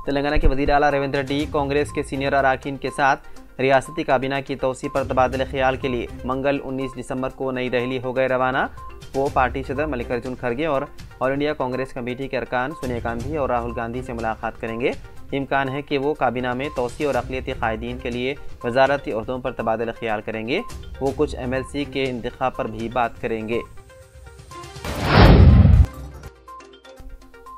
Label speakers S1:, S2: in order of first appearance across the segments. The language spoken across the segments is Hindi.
S1: तेलंगाना के वज़ीर आला रेवंत रेड्डी कांग्रेस के सीनियर अरकान के साथ रियासती काबीना की तौसी पर तबादले ख्याल के लिए मंगल 19 दिसंबर को नई दिल्ली हो गए रवाना। वो पार्टी सदर मल्लिकार्जुन खड़गे और ऑल इंडिया कांग्रेस कमेटी के अरकान सोनिया गांधी और राहुल गांधी से मुलाकात करेंगे। इम्कान है कि वो काबीना में तौसी और अक़लियती कायदीन के लिए वजारती ओहदों पर तबादला ख्याल करेंगे। वो कुछ MLC के इंतखाब पर भी बात करेंगे।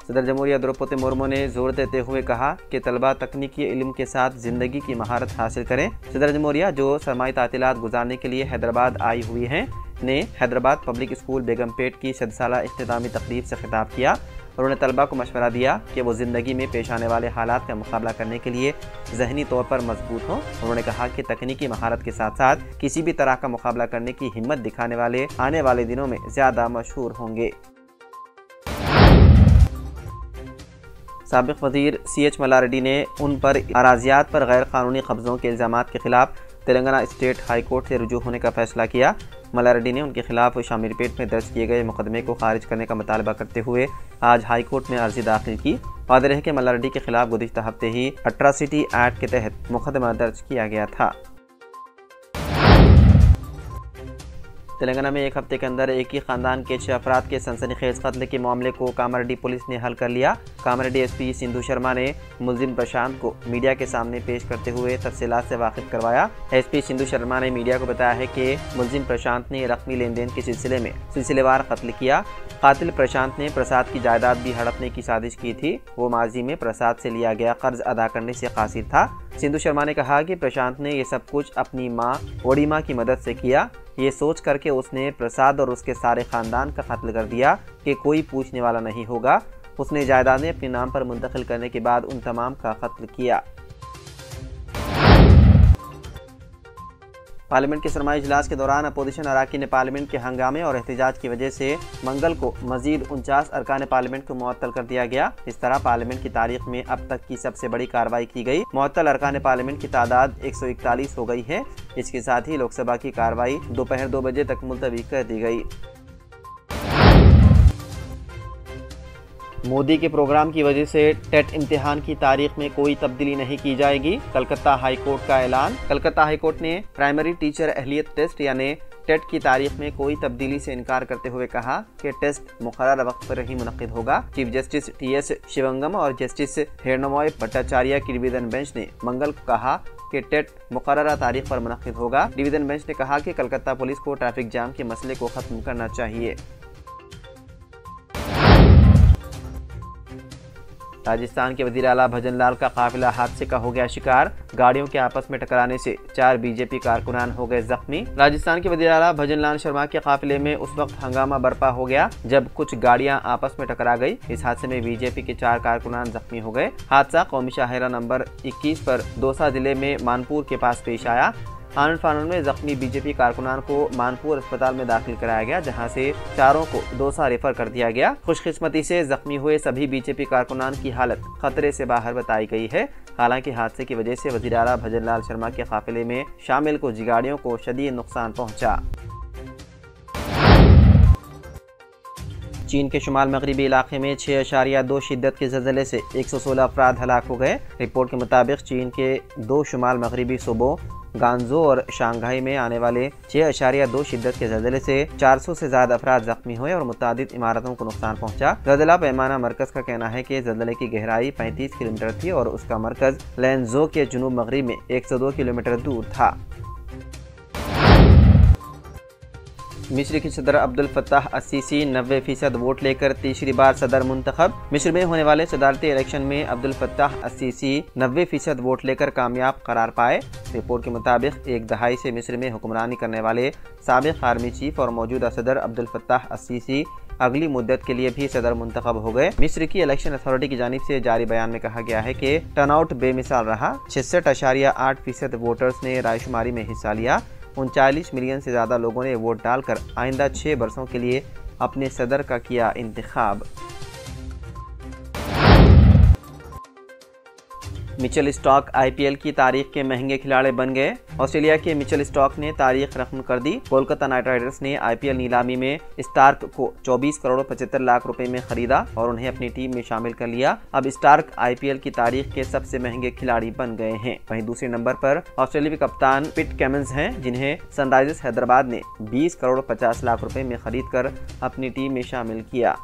S1: सदर जमहूरिया द्रौपदी मुर्मू ने जोर देते हुए कहा कि तलबा तकनीकी इल्म के साथ ज़िंदगी की महारत हासिल करें। सदर जमहूरिया जो सरमाई तातीलात गुजारने के लिए हैदराबाद आई हुई हैं ने हैदराबाद पब्लिक स्कूल बेगमपेट की 100 साला इख्तितामी तकरीब से खिताब किया। उन्होंने तलबा को मशवरा दिया कि वो ज़िंदगी में पेश आने वाले हालात का मुकाबला करने के लिए ज़हनी तौर पर मजबूत हों। उन्होंने कहा कि तकनीकी महारत के साथ साथ किसी भी तरह का मुकाबला करने की हिम्मत दिखाने वाले आने वाले दिनों में ज़्यादा मशहूर होंगे। साबिक़ वज़ीर CH मल्लारेड्डी ने उन पर अराज़ियात पर गैर कानूनी कब्ज़ों के इल्ज़ामात के खिलाफ तेलंगाना स्टेट हाई कोर्ट से रुजू होने का फैसला किया। मल्लारेड्डी ने उनके खिलाफ शामीरपेट में दर्ज किए गए मुकदमे को खारिज करने का मुतालबा करते हुए आज हाई कोर्ट में अर्जी दाखिल की। वाज़ेह है कि मल्लारेड्डी के खिलाफ गुज़िश्ता हफ्ते ही अट्रॉसिटी एक्ट के तहत मुकदमा दर्ज किया गया था। तेलंगाना में एक हफ्ते के अंदर एक ही खानदान के 6 अफराद के सनसनीखेज कत्ल के मामले को कामारेड्डी पुलिस ने हल कर लिया। कामारेड्डी SP सिंधु शर्मा ने मुलजिम प्रशांत को मीडिया के सामने पेश करते हुए तफसीलात से वाकिफ करवाया। SP सिंधु शर्मा ने मीडिया को बताया है कि मुलजिम प्रशांत ने रकमी लेन देन के सिलसिले में सिलसिलेवार कत्ल किया। कातिल प्रशांत ने प्रसाद की जायदाद भी हड़पने की साजिश की थी। वो माजी में प्रसाद से लिया गया कर्ज अदा करने से कासिर था। सिंधु शर्मा ने कहा कि प्रशांत ने ये सब कुछ अपनी माँ ओडिमा की मदद से किया। ये सोच करके उसने प्रसाद और उसके सारे खानदान का कत्ल कर दिया कि कोई पूछने वाला नहीं होगा। उसने जायदादें अपने नाम पर मुंतकिल करने के बाद उन तमाम का कत्ल किया। पार्लियामेंट के सरमाई इजलास के दौरान अपोजिशन अरकान ने पार्लियामेंट के हंगामे और एहतजाज की वजह से मंगल को मजीद 49 अरकान पार्लियामेंट को मुअत्तल कर दिया गया। इस तरह पार्लियामेंट की तारीख में अब तक की सबसे बड़ी कार्रवाई की गई। मुअत्तल अरकान पार्लियामेंट की तादाद 141 हो गई है। इसके साथ ही लोकसभा की कार्रवाई दोपहर 2 बजे तक मुलतवी कर दी गई। मोदी के प्रोग्राम की वजह से टेट इम्तिहान की तारीख में कोई तब्दीली नहीं की जाएगी। कलकत्ता हाई कोर्ट का ऐलान। कलकत्ता हाई कोर्ट ने प्राइमरी टीचर अहलियत टेस्ट यानी टेट की तारीख में कोई तब्दीली से इनकार करते हुए कहा कि टेस्ट मुकर्रर वक्त पर ही मुनक्किद होगा। चीफ जस्टिस TS शिवंगम और जस्टिस हेर्नमॉय भट्टाचार्य की डिवीजन बेंच ने मंगल को कहा कि टेट मुकर्रर तारीख पर मुनक्किद होगा। डिवीजन बेंच ने कहा कि कलकत्ता पुलिस को ट्रैफिक जाम के मसले को खत्म करना चाहिए। राजस्थान के वज़ीर आला भजन लाल का काफिला हादसे का हो गया शिकार। गाड़ियों के आपस में टकराने से 4 BJP कारकुनान हो गए जख्मी। राजस्थान के वज़ीर आला भजन लाल शर्मा के काफिले में उस वक्त हंगामा बर्पा हो गया जब कुछ गाड़ियां आपस में टकरा गई। इस हादसे में BJP के 4 कारकुनान जख्मी हो गए। हादसा कौमी शाहरा नंबर 21 पर दौसा जिले में मानपुर के पास पेश आया। आनन फानन में जख्मी BJP कारकुनान को मानपुर अस्पताल में दाखिल कराया गया, जहां से 4 को दौसा रेफर कर दिया गया। खुशकिस्मती से जख्मी हुए सभी BJP कारकुनान की हालत खतरे से बाहर बताई गई है। हालांकि हादसे की वजह से वज़ीर आला भजन लाल शर्मा के काफिले में शामिल कुछ गाड़ियों को शदीद नुकसान पहुंचा। चीन के शुमाल मगरबी इलाके में 6.2 शिद्दत के ज़लज़ले से 116 अफराद हलाक हो गए। रिपोर्ट के मुताबिक चीन के 2 शुमाल मगरबी सूबों गांजो और शंघाई में आने वाले 6.2 शिद्दत के ज़लज़ले से 400 से ज़्यादा अफराद जख्मी हुए और मुतादिद इमारतों को नुकसान पहुंचा। ज़लज़ला पैमाना मरकज़ का कहना है कि ज़लज़ले की गहराई 35 किलोमीटर थी और उसका मरकज़ लैनज़ो के जुनूब मगरिब में 102 किलोमीटर दूर था। मिस्र के सदर अब्दुल फत्ताह अस्सीसी 90% वोट लेकर तीसरी बार सदर मुंतखब। मिस्र में होने वाले सदारती इलेक्शन में अब्दुल फत्ताह अस्सीसी 90% वोट लेकर कामयाब करार पाए। रिपोर्ट के मुताबिक एक दहाई से मिस्र में हुक्मरानी करने वाले साबिक़ आर्मी चीफ और मौजूदा सदर अब्दुल फत्ताह अस्सीसी अगली मुद्दत के लिए भी सदर मुंतखब हो गए। मिस्र की इलेक्शन अथॉरिटी की जानिब से जारी बयान में कहा गया है कि टर्नआउट बेमिसाल रहा। 66.8% वोटर्स ने रायशुमारी में हिस्सा लिया। 39 मिलियन से ज़्यादा लोगों ने वोट डालकर आइंदा 6 बरसों के लिए अपने सदर का किया इंतखाब। मिचेल स्टार्क आईपीएल की तारीख के महंगे खिलाड़ी बन गए। ऑस्ट्रेलिया के मिचेल स्टार्क ने तारीख रकम कर दी। कोलकाता नाइट राइडर्स ने आईपीएल नीलामी में स्टार्क को 24 करोड़ 75 लाख रुपए में खरीदा और उन्हें अपनी टीम में शामिल कर लिया। अब स्टार्क आईपीएल की तारीख के सबसे महंगे खिलाड़ी बन गए हैं। वहीं दूसरे नंबर पर ऑस्ट्रेलियाई कप्तान पिट कमिंस हैं, जिन्हें सनराइजर्स हैदराबाद ने 20 करोड़ 50 लाख रुपए में खरीद कर अपनी टीम में शामिल किया।